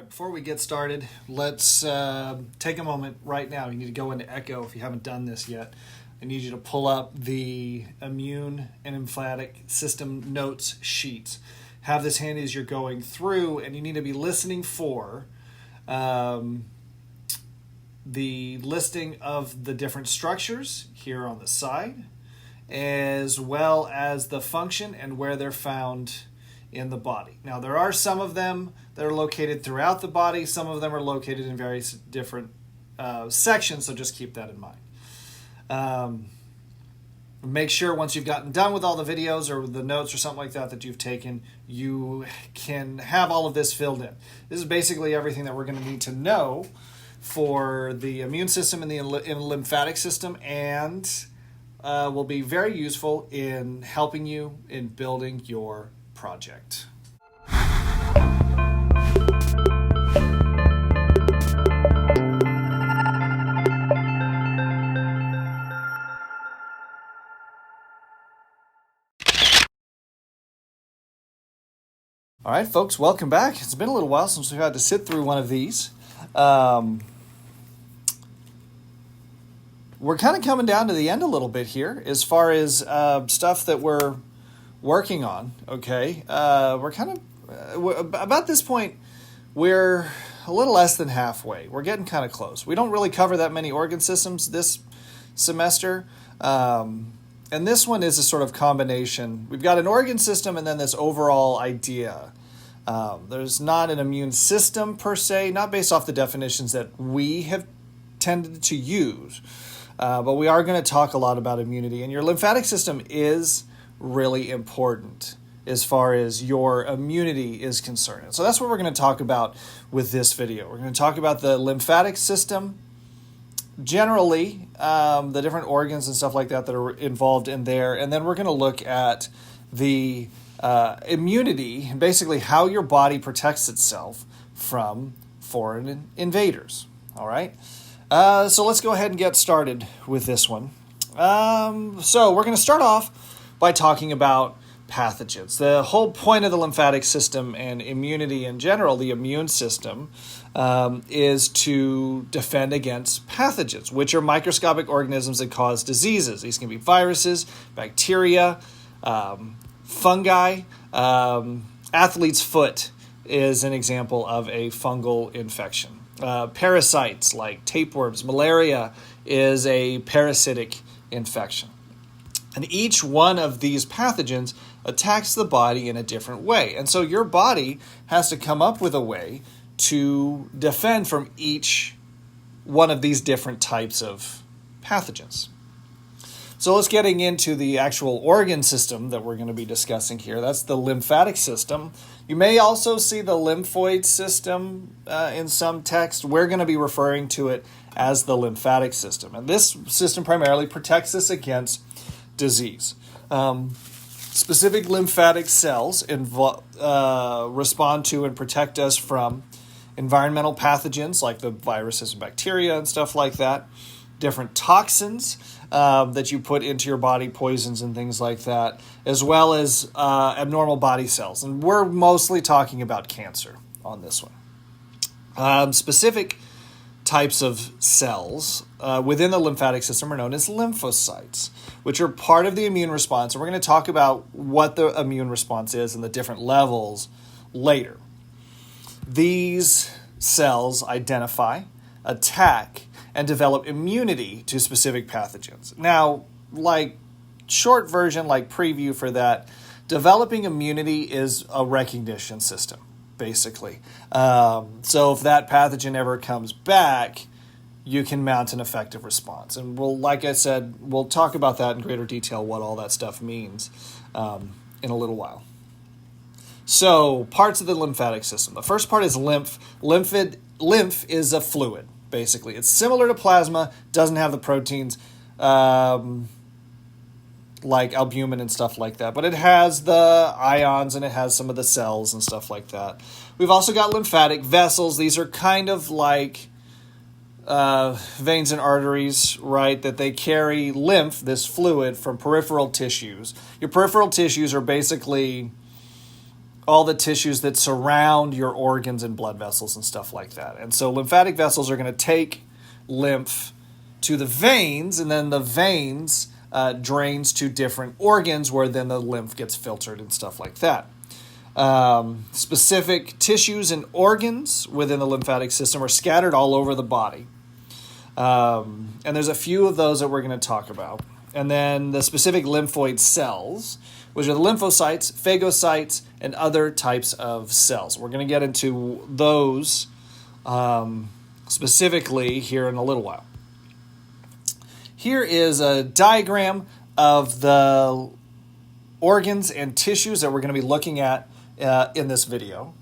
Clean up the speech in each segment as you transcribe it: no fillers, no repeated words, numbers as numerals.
All right, before we get started, let's take a moment right now. You need to go into Echo if you haven't done this yet. I need you to pull up the Immune and Lymphatic System notes sheet. Have this handy as you're going through, and you need to be listening for the listing of the different structures here on the side, as well as the function and where they're found in the body. Now, there are some of them that are located throughout the body. Some of them are located in various different sections, so just keep that in mind. Make sure once you've gotten done with all the videos or the notes or something like that that you've taken, you can have all of this filled in. This is basically everything that we're going to need to know for the immune system and the lymphatic system, and will be very useful in helping you in building your project. All right, folks, welcome back. It's been a little while since we've had to sit through one of these. We're kind of coming down to the end a little bit here as far as stuff that we're working on, okay? We're kind of, about this point, we're a little less than halfway. We're getting kind of close. We don't really cover that many organ systems this semester. And this one is a sort of combination. We've got an organ system and then this overall idea. There's not an immune system per se, not based off the definitions that we have tended to use. But we are going to talk a lot about immunity. And your lymphatic system is really important as far as your immunity is concerned. And so that's what we're going to talk about with this video. We're going to talk about the lymphatic system, generally, the different organs and stuff like that that are involved in there. And then we're going to look at the immunity, basically how your body protects itself from foreign invaders. All right? So let's go ahead and get started with this one. So we're going to start off by talking about pathogens. The whole point of the lymphatic system and immunity in general, the immune system, is to defend against pathogens, which are microscopic organisms that cause diseases. These can be viruses, bacteria, fungi. Athlete's foot is an example of a fungal infection. Parasites like tapeworms, malaria is a parasitic infection. And each one of these pathogens attacks the body in a different way. And so your body has to come up with a way to defend from each one of these different types of pathogens. So let's getting into the actual organ system that we're going to be discussing here. That's the lymphatic system. You may also see the lymphoid system in some text. We're going to be referring to it as the lymphatic system. And this system primarily protects us against disease. Specific lymphatic cells respond to and protect us from environmental pathogens like the viruses and bacteria and stuff like that. Different toxins that you put into your body, poisons and things like that, as well as abnormal body cells. And we're mostly talking about cancer on this one. Specific types of cells within the lymphatic system are known as lymphocytes, which are part of the immune response. And we're going to talk about what the immune response is and the different levels later. These cells identify, attack, and develop immunity to specific pathogens. Now, like short version, like preview for that, developing immunity is a recognition system, basically. So if that pathogen ever comes back, you can mount an effective response. And we'll, like I said, we'll talk about that in greater detail, what all that stuff means in a little while. So parts of the lymphatic system. The first part is lymph. Lymph is a fluid, basically. It's similar to plasma, doesn't have the proteins like albumin and stuff like that, but it has the ions and it has some of the cells and stuff like that. We've also got lymphatic vessels. These are kind of like veins and arteries, right, that they carry lymph, this fluid, from peripheral tissues. Your peripheral tissues are basically all the tissues that surround your organs and blood vessels and stuff like that. And so lymphatic vessels are going to take lymph to the veins, and then the veins drains to different organs where then the lymph gets filtered and stuff like that. Specific tissues and organs within the lymphatic system are scattered all over the body. And there's a few of those that we're going to talk about. And then the specific lymphoid cells, which are the lymphocytes, phagocytes, and other types of cells. We're going to get into those specifically here in a little while. Here is a diagram of the organs and tissues that we're going to be looking at in this video.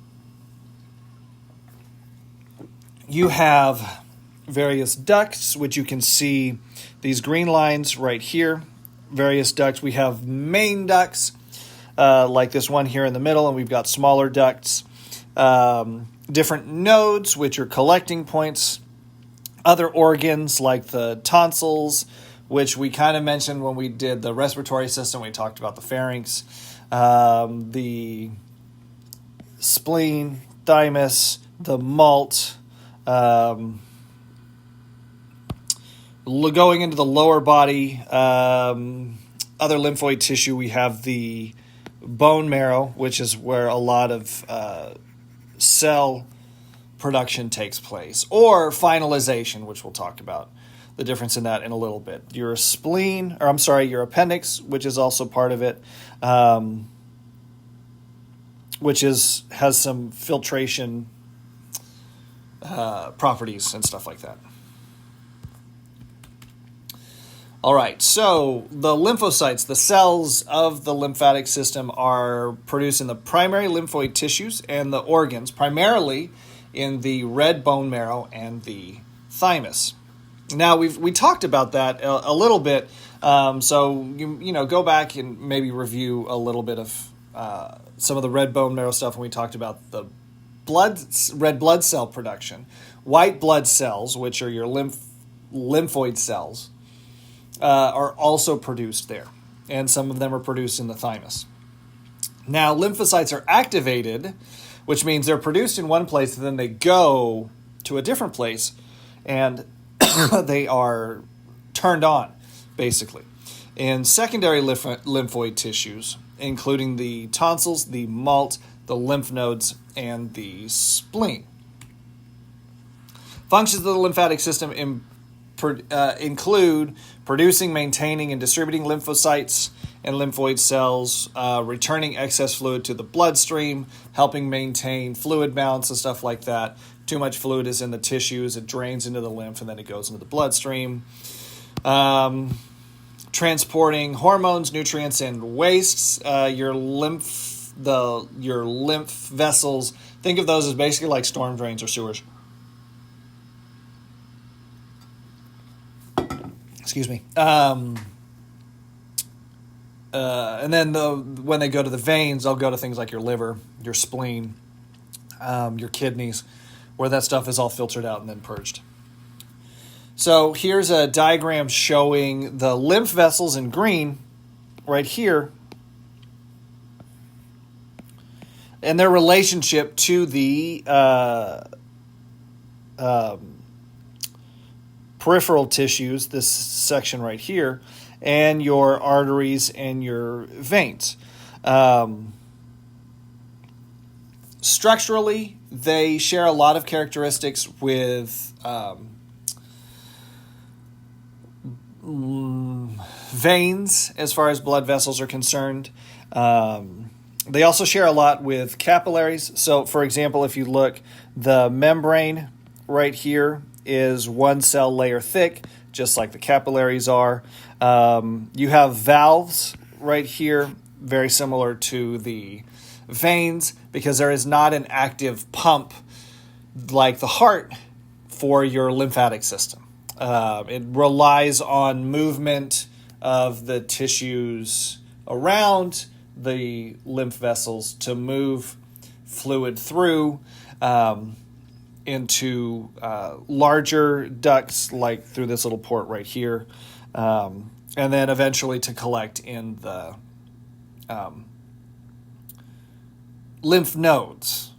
You have various ducts, which you can see these green lines right here. Various ducts. We have main ducts, like this one here in the middle, and we've got smaller ducts. Different nodes, which are collecting points. Other organs like the tonsils, which we kind of mentioned when we did the respiratory system. We talked about the pharynx, the spleen, thymus, the malt. Going into the lower body, other lymphoid tissue, we have the bone marrow, which is where a lot of cell production takes place, or finalization, which we'll talk about the difference in that in a little bit. Your spleen, your appendix, which is also part of it, which has some filtration properties and stuff like that. All right, so the lymphocytes, the cells of the lymphatic system, are produced in the primary lymphoid tissues and the organs, primarily in the red bone marrow and the thymus. Now, we talked about that a little bit, so you know, go back and maybe review a little bit of some of the red bone marrow stuff when we talked about the red blood cell production. White blood cells, which are your lymphoid cells, are also produced there, and some of them are produced in the thymus. Now, lymphocytes are activated, which means they're produced in one place and then they go to a different place and they are turned on, basically, in secondary lymphoid tissues, including the tonsils, the malt, the lymph nodes, and the spleen. Functions of the lymphatic system include producing, maintaining, and distributing lymphocytes and lymphoid cells, returning excess fluid to the bloodstream, helping maintain fluid balance and stuff like that. Too much fluid is in the tissues, it drains into the lymph, and then it goes into the bloodstream. Transporting hormones, nutrients, and wastes. Your lymph vessels, think of those as basically like storm drains or sewers. Excuse me. And then when they go to the veins, they'll go to things like your liver, your spleen, your kidneys, where that stuff is all filtered out and then purged. So here's a diagram showing the lymph vessels in green right here and their relationship to the peripheral tissues, this section right here, and your arteries and your veins. Structurally, they share a lot of characteristics with veins as far as blood vessels are concerned. They also share a lot with capillaries. So, for example, if you look, the membrane right here is one cell layer thick, just like the capillaries are. You have valves right here, very similar to the veins, because there is not an active pump like the heart for your lymphatic system. It relies on movement of the tissues around the lymph vessels to move fluid through into larger ducts, like through this little port right here, and then eventually to collect in the lymph nodes.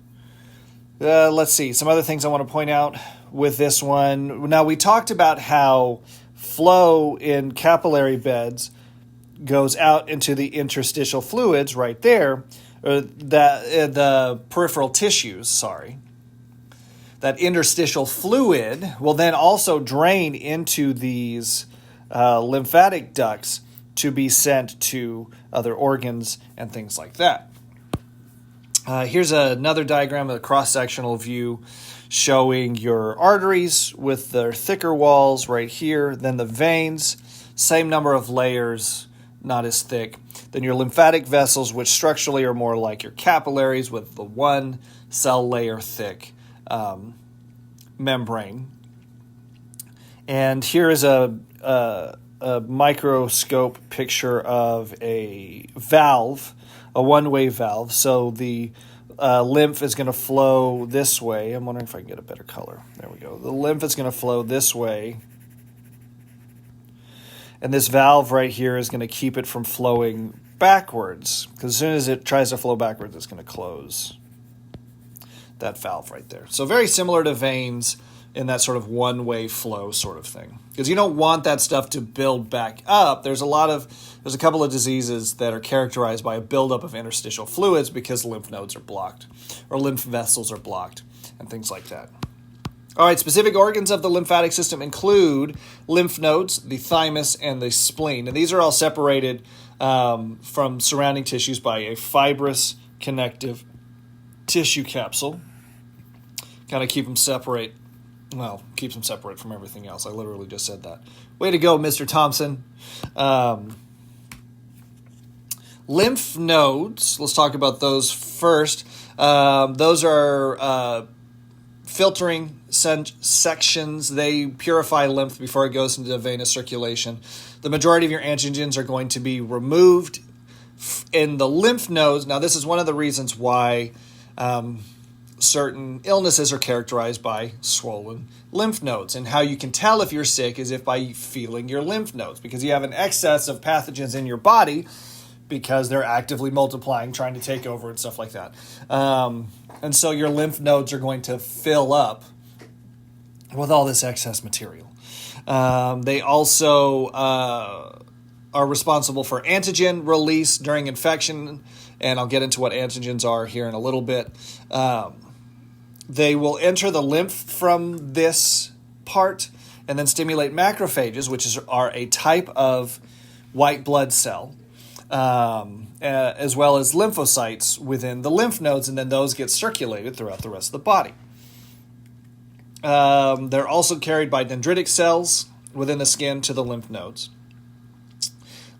Let's see, some other things I want to point out with this one. Now, we talked about how flow in capillary beds goes out into the interstitial fluids right there, the peripheral tissues, sorry. That interstitial fluid will then also drain into these lymphatic ducts to be sent to other organs and things like that. Here's another diagram, a cross-sectional view showing your arteries with their thicker walls right here, then the veins, same number of layers, not as thick. Then your lymphatic vessels, which structurally are more like your capillaries with the one cell layer thick membrane. And here is a microscope picture of a valve, a one-way valve. So the lymph is going to flow this way. I'm wondering if I can get a better color. There we go. The lymph is going to flow this way. And this valve right here is going to keep it from flowing backwards. Because as soon as it tries to flow backwards, it's going to close that valve right there. So very similar to veins in that sort of one-way flow sort of thing. Because you don't want that stuff to build back up. There's a couple of diseases that are characterized by a buildup of interstitial fluids because lymph nodes are blocked or lymph vessels are blocked and things like that. All right, specific organs of the lymphatic system include lymph nodes, the thymus, and the spleen. And these are all separated from surrounding tissues by a fibrous connective tissue capsule. Kind of keeps them separate from everything else. I literally just said that. Way to go, Mr. Thompson. Lymph nodes, let's talk about those first. Those are filtering sections. They purify lymph before it goes into the venous circulation. The majority of your antigens are going to be removed in the lymph nodes. Now, this is one of the reasons why certain illnesses are characterized by swollen lymph nodes. And how you can tell if you're sick is if by feeling your lymph nodes, because you have an excess of pathogens in your body because they're actively multiplying, trying to take over and stuff like that. And so your lymph nodes are going to fill up with all this excess material. They also are responsible for antigen release during infection, and I'll get into what antigens are here in a little bit. They will enter the lymph from this part and then stimulate macrophages, which are a type of white blood cell, as well as lymphocytes within the lymph nodes, and then those get circulated throughout the rest of the body. They're also carried by dendritic cells within the skin to the lymph nodes.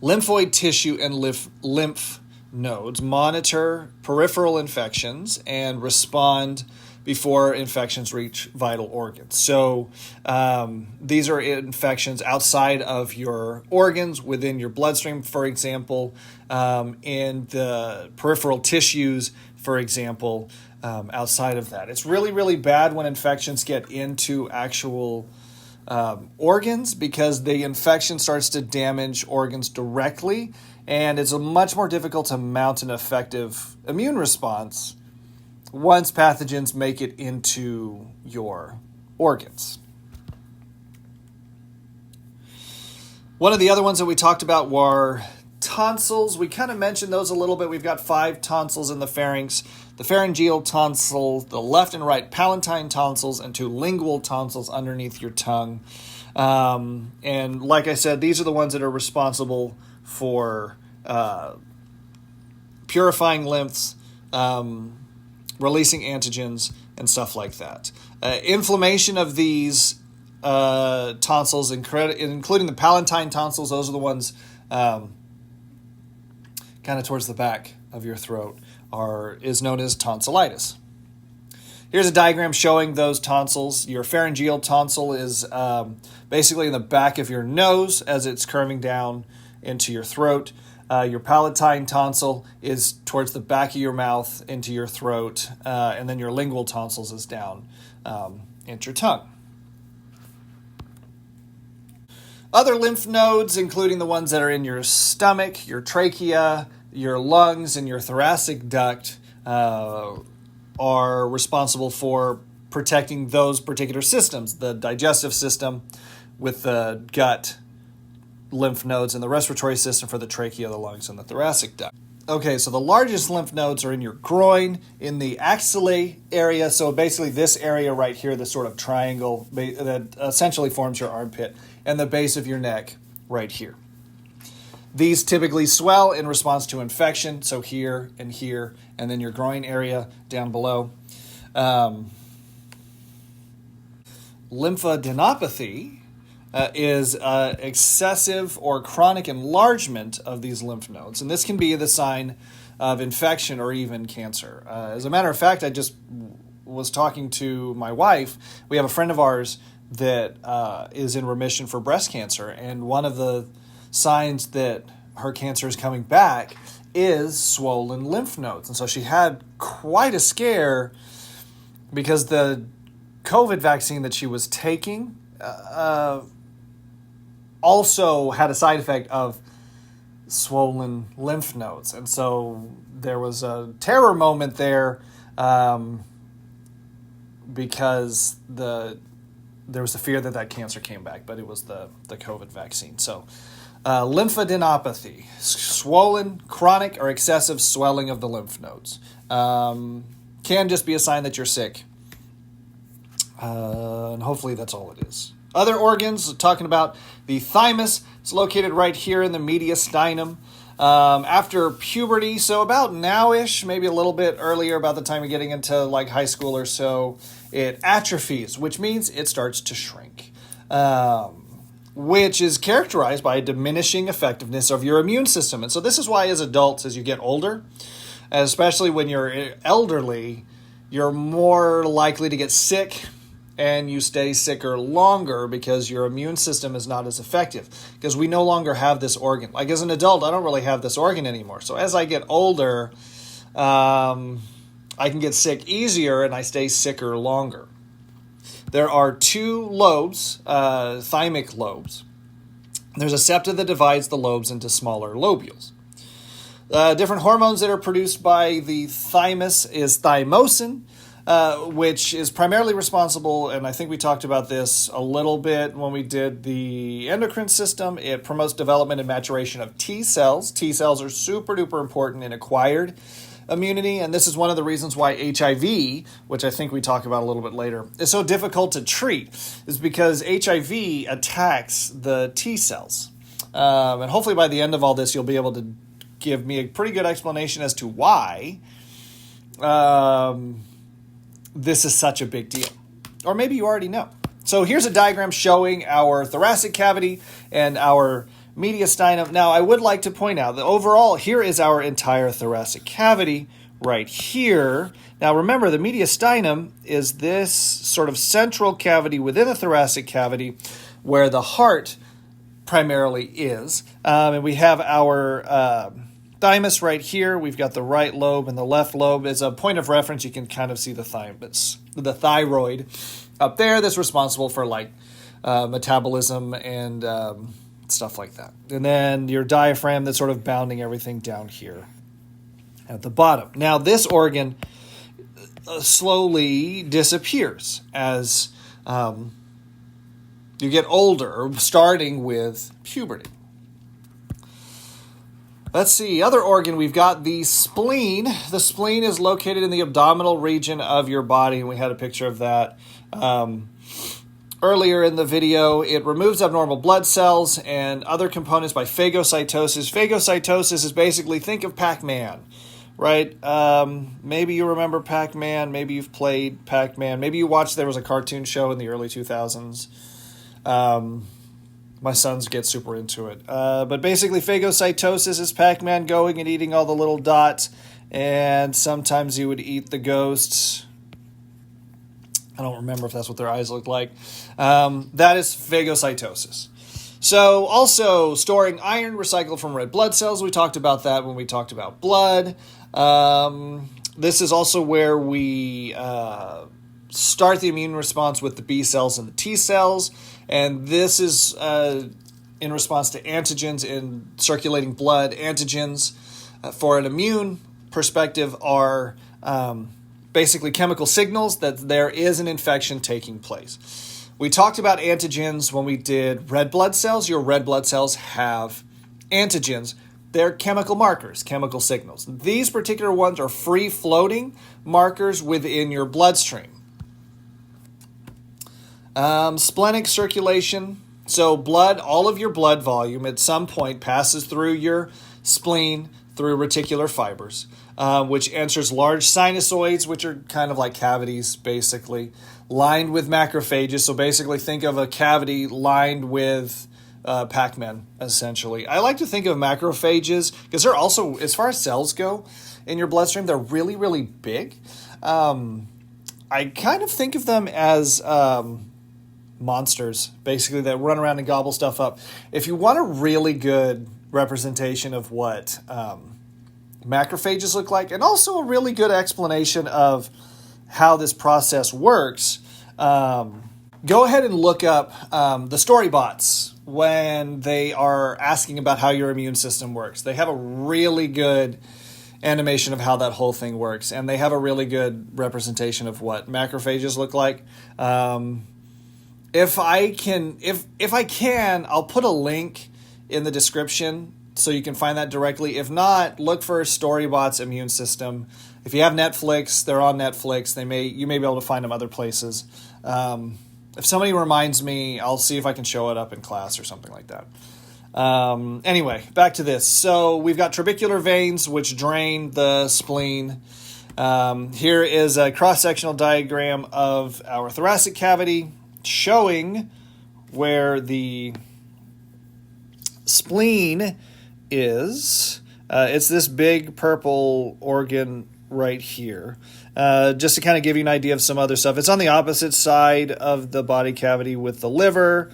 Lymphoid tissue and lymph nodes monitor peripheral infections and respond before infections reach vital organs. So these are infections outside of your organs, within your bloodstream, for example, in the peripheral tissues, for example, outside of that. It's really, really bad when infections get into actual organs, because the infection starts to damage organs directly, and it's much more difficult to mount an effective immune response once pathogens make it into your organs. One of the other ones that we talked about were tonsils. We kind of mentioned those a little bit. We've got 5 tonsils in the pharynx: the pharyngeal tonsil, the left and right palatine tonsils, and 2 lingual tonsils underneath your tongue. And like I said, these are the ones that are responsible for purifying lymphs, releasing antigens, and stuff like that. Inflammation of these tonsils, including the palatine tonsils, those are the ones kind of towards the back of your throat, is known as tonsillitis. Here's a diagram showing those tonsils. Your pharyngeal tonsil is basically in the back of your nose as it's curving down into your throat. Your palatine tonsil is towards the back of your mouth into your throat, and then your lingual tonsils is down into your tongue. Other lymph nodes, including the ones that are in your stomach, your trachea, your lungs, and your thoracic duct, are responsible for protecting those particular systems, the digestive system with the gut lymph nodes, and the respiratory system for the trachea, the lungs, and the thoracic duct. Okay, so the largest lymph nodes are in your groin, in the axillae area. So basically this area right here, this sort of triangle that essentially forms your armpit, and the base of your neck right here. These typically swell in response to infection, so here, and then your groin area down below. Lymphadenopathy is excessive or chronic enlargement of these lymph nodes. And this can be the sign of infection or even cancer. As a matter of fact, I just was talking to my wife. We have a friend of ours that is in remission for breast cancer. And one of the signs that her cancer is coming back is swollen lymph nodes. And so she had quite a scare because the COVID vaccine that she was taking also had a side effect of swollen lymph nodes. And so there was a terror moment there because there was the fear that cancer came back, but it was the COVID vaccine. So lymphadenopathy, swollen, chronic, or excessive swelling of the lymph nodes. Can just be a sign that you're sick. And hopefully that's all it is. Other organs, talking about the thymus. It's located right here in the mediastinum. After puberty, so about now-ish, maybe a little bit earlier, about the time you're getting into like high school or so, it atrophies, which means it starts to shrink, which is characterized by a diminishing effectiveness of your immune system. And so this is why as adults, as you get older, especially when you're elderly, you're more likely to get sick, and you stay sicker longer because your immune system is not as effective because we no longer have this organ. Like as an adult, I don't really have this organ anymore. So as I get older, I can get sick easier and I stay sicker longer. There are two lobes, thymic lobes. There's a septa that divides the lobes into smaller lobules. Different hormones that are produced by the thymus is thymosin, which is primarily responsible, and I think we talked about this a little bit when we did the endocrine system. It promotes development and maturation of T cells. T cells are super duper important in acquired immunity, and this is one of the reasons why HIV, which I think we talk about a little bit later, is so difficult to treat, is because HIV attacks the T cells. And hopefully by the end of all this, you'll be able to give me a pretty good explanation as to why this is such a big deal. Or maybe you already know. So here's a diagram showing our thoracic cavity and our mediastinum. Now, I would like to point out that overall, here is our entire thoracic cavity right here. Now, remember, the mediastinum is this sort of central cavity within the thoracic cavity where the heart primarily is. And we have our thymus right here. We've got the right lobe and the left lobe. As a point of reference, you can kind of see the thymus, the thyroid up there that's responsible for like metabolism and stuff like that. And then your diaphragm that's sort of bounding everything down here at the bottom. Now, this organ slowly disappears as you get older, starting with puberty. Let's see, other organ, we've got the spleen. The spleen is located in the abdominal region of your body, and we had a picture of that earlier in the video. It removes abnormal blood cells and other components by phagocytosis. Phagocytosis is basically, think of Pac-Man, right? Maybe you remember Pac-Man, maybe you've played Pac-Man, maybe you watched, there was a cartoon show in the early 2000s. My sons get super into it. But basically, phagocytosis is Pac-Man going and eating all the little dots, and sometimes he would eat the ghosts. I don't remember if that's what their eyes looked like. That is phagocytosis. So, also, storing iron recycled from red blood cells. We talked about that when we talked about blood. This is also where we start the immune response with the B cells and the T cells. And this is in response to antigens in circulating blood. Antigens, for an immune perspective, are basically chemical signals that there is an infection taking place. We talked about antigens when we did red blood cells. Your red blood cells have antigens. They're chemical markers, chemical signals. These particular ones are free-floating markers within your bloodstream. Splenic circulation. So blood, all of your blood volume at some point passes through your spleen, through reticular fibers, which enters large sinusoids, which are kind of like cavities, basically, lined with macrophages. So basically think of a cavity lined with Pac-Man, essentially. I like to think of macrophages because they're also, as far as cells go in your bloodstream, they're really, really big. I kind of think of them as monsters, basically, that run around and gobble stuff up. If you want a really good representation of what macrophages look like, and also a really good explanation of how this process works, go ahead and look up the Storybots when they are asking about how your immune system works. They have a really good animation of how that whole thing works, and they have a really good representation of what macrophages look like. If I can, I'll put a link in the description so you can find that directly. If not, look for Storybots immune system. If you have Netflix, they're on Netflix. You may be able to find them other places. If somebody reminds me, I'll see if I can show it up in class or something like that. Anyway, back to this. So we've got trabecular veins, which drain the spleen. Here is a cross-sectional diagram of our thoracic cavity showing where the spleen is. It's this big purple organ right here. Just to kind of give you an idea of some other stuff. It's on the opposite side of the body cavity with the liver,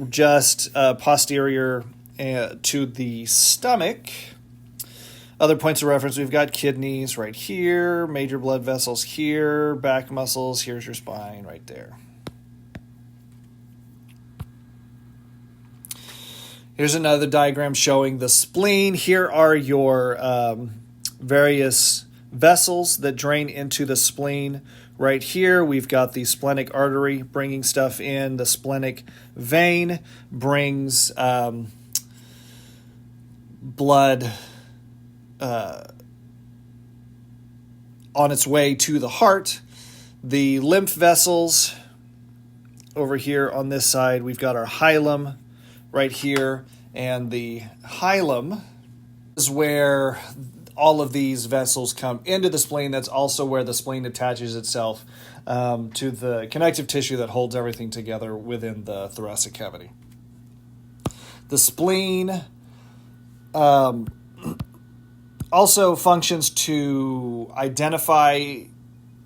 just posterior to the stomach. Other points of reference, we've got kidneys right here, major blood vessels here, back muscles, here's your spine right there. Here's another diagram showing the spleen. Here are your various vessels that drain into the spleen. Right here, we've got the splenic artery bringing stuff in. The splenic vein brings blood on its way to the heart. The lymph vessels over here on this side, we've got our hilum right here, and the hilum is where all of these vessels come into the spleen. That's also where the spleen attaches itself to the connective tissue that holds everything together within the thoracic cavity. The spleen also functions to identify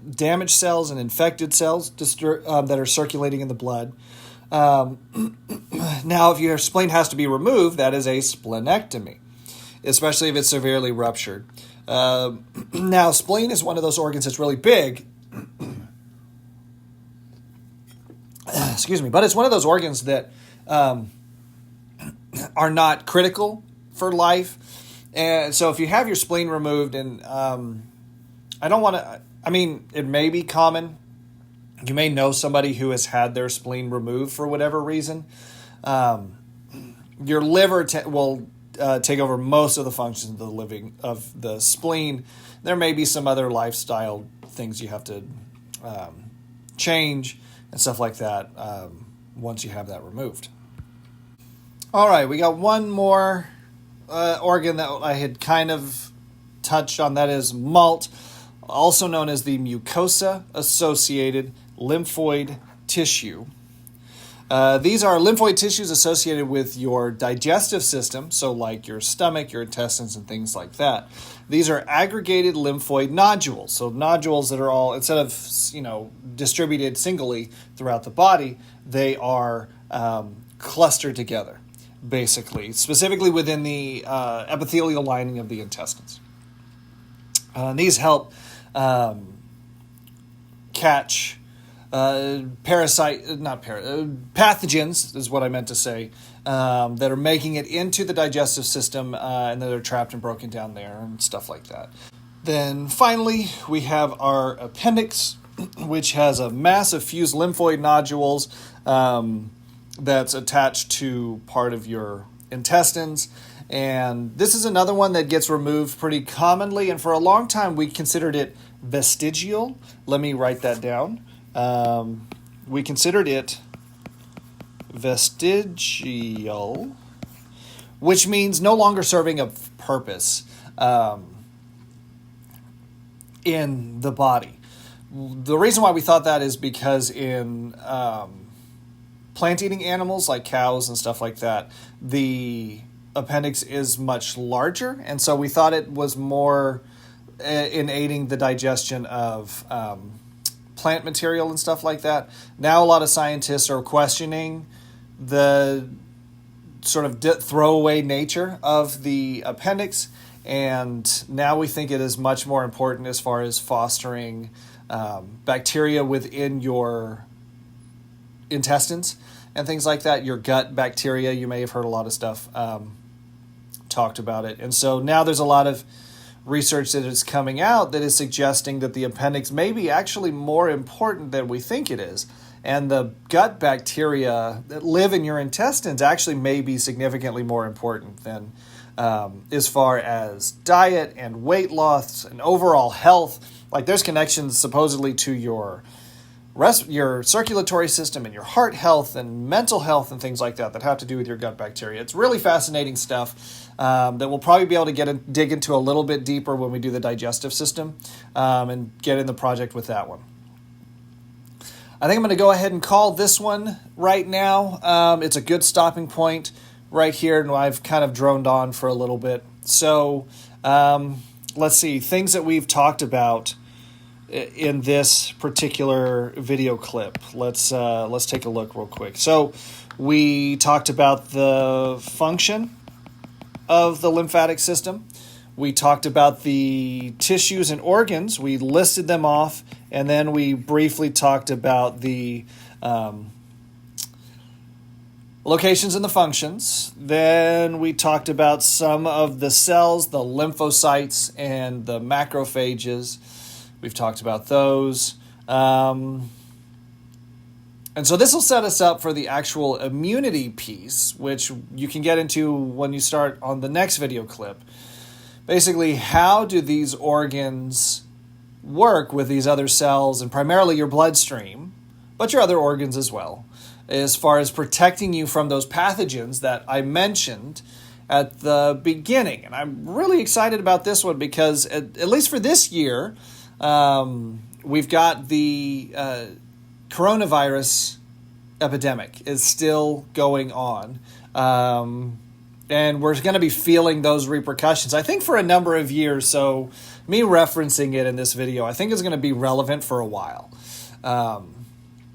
damaged cells and infected cells that are circulating in the blood. Now, if your spleen has to be removed, that is a splenectomy, especially if it's severely ruptured. Now, spleen is one of those organs that's really big. Excuse me, but it's one of those organs that are not critical for life. And so if you have your spleen removed, and it may be common. You may know somebody who has had their spleen removed for whatever reason. Your liver will take over most of the functions of the spleen. There may be some other lifestyle things you have to change and stuff like that once you have that removed. All right, we got one more organ that I had kind of touched on. That is MALT, also known as the mucosa-associated lymphoid tissue. These are lymphoid tissues associated with your digestive system, so like your stomach, your intestines, and things like that. These are aggregated lymphoid nodules, so nodules that are all, instead of distributed singly throughout the body, they are clustered together, basically, specifically within the epithelial lining of the intestines. These help catch pathogens is what I meant to say, that are making it into the digestive system and that are trapped and broken down there and stuff like that. Then finally, we have our appendix, which has a mass of fused lymphoid nodules that's attached to part of your intestines. And this is another one that gets removed pretty commonly. And for a long time, we considered it vestigial. Let me write that down. We considered it vestigial, which means no longer serving a purpose in the body. The reason why we thought that is because in plant-eating animals like cows and stuff like that, the appendix is much larger, and so we thought it was more in aiding the digestion of plant material and stuff like that. Now a lot of scientists are questioning the sort of throwaway nature of the appendix, and now we think it is much more important as far as fostering bacteria within your intestines and things like that. Your gut bacteria, you may have heard a lot of stuff talked about it. And so now there's a lot of research that is coming out that is suggesting that the appendix may be actually more important than we think it is. And the gut bacteria that live in your intestines actually may be significantly more important than as far as diet and weight loss and overall health. Like, there's connections supposedly to your circulatory system and your heart health and mental health and things like that have to do with your gut bacteria. It's really fascinating stuff that we'll probably be able to dig into a little bit deeper when we do the digestive system and get in the project with that one. I think I'm going to go ahead and call this one right now. It's a good stopping point right here, and I've kind of droned on for a little bit. So let's see, things that we've talked about in this particular video clip. Let's take a look real quick. So we talked about the function of the lymphatic system. We talked about the tissues and organs. We listed them off, and then we briefly talked about the locations and the functions. Then we talked about some of the cells, the lymphocytes and the macrophages. We've talked about those. And so this will set us up for the actual immunity piece, which you can get into when you start on the next video clip. Basically, how do these organs work with these other cells, and primarily your bloodstream, but your other organs as well, as far as protecting you from those pathogens that I mentioned at the beginning. And I'm really excited about this one because, at least for this year, we've got the coronavirus epidemic is still going on. And we're going to be feeling those repercussions, I think, for a number of years. So me referencing it in this video, I think is going to be relevant for a while.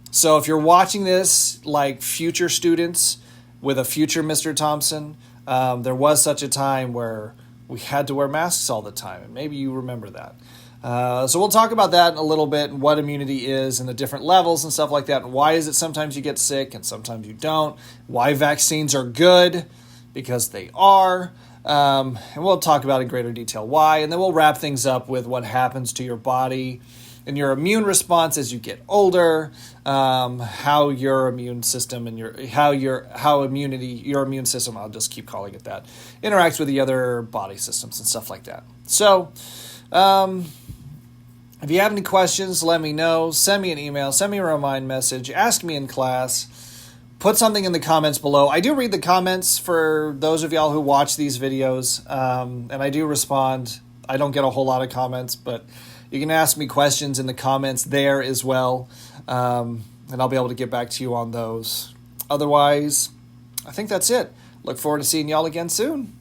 So if you're watching this like future students with a future Mr. Thompson, there was such a time where we had to wear masks all the time. And maybe you remember that. So we'll talk about that in a little bit, and what immunity is and the different levels and stuff like that. And why is it sometimes you get sick and sometimes you don't? Why vaccines are good, because they are. And we'll talk about in greater detail why. And then we'll wrap things up with what happens to your body and your immune response as you get older, how your immune system and your immune system, I'll just keep calling it that, interacts with the other body systems and stuff like that. So, if you have any questions, let me know. Send me an email, send me a remind message, ask me in class, put something in the comments below. I do read the comments for those of y'all who watch these videos, and I do respond. I don't get a whole lot of comments, but you can ask me questions in the comments there as well, and I'll be able to get back to you on those. Otherwise, I think that's it. Look forward to seeing y'all again soon.